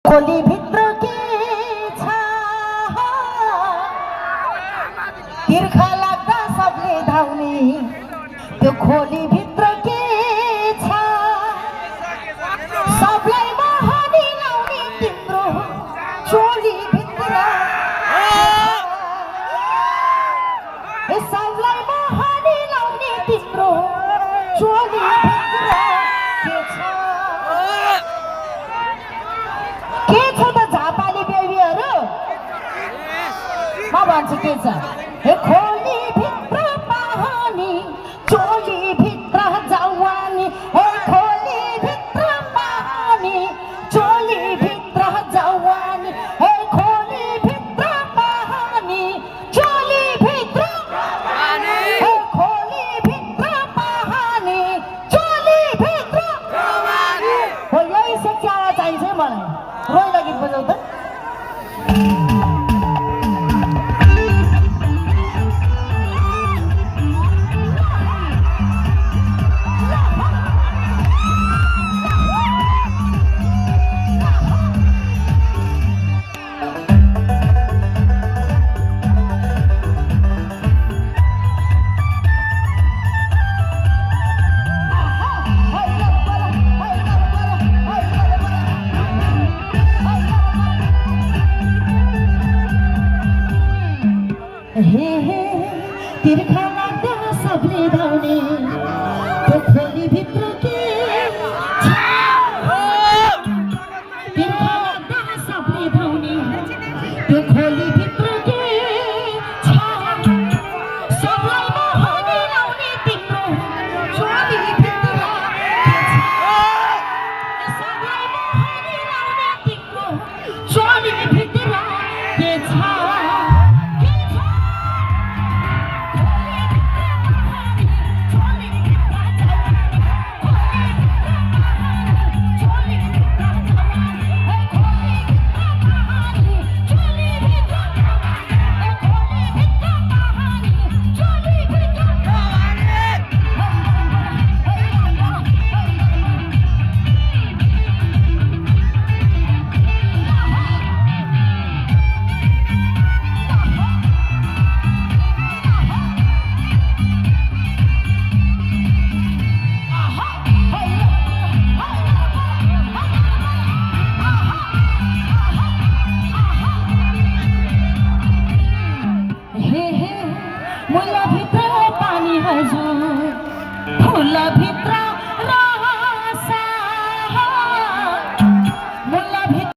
खोली भित्र के छ तिर्खा लाग्दा सबले धाउने त्यो खोली भित्र के छ सबलाई महानी लाउने तिम्रो चोली भित्र सबलाई महानी लाउने तिम्रो चोली भित्र के छ त झापाली बेबीहरू म भन्छु के छ हे खोली भित्र पानी चोली भित्र जवानी हे खोली भित्र पानी चोली भित्र जवानी हे खोली भित्र पानी चोली भित्र जवानी हे खोली भित्र पानी चोली भित्र जवानी हो यही शिक्षा चाहिन्छ मलाई रोइला गीत बजाऊ त तिर्खा लाग्दा सबले धाउने त्यो खोली भित्र के तिर्खा लाग्दा सबले धाउने त्यो खोली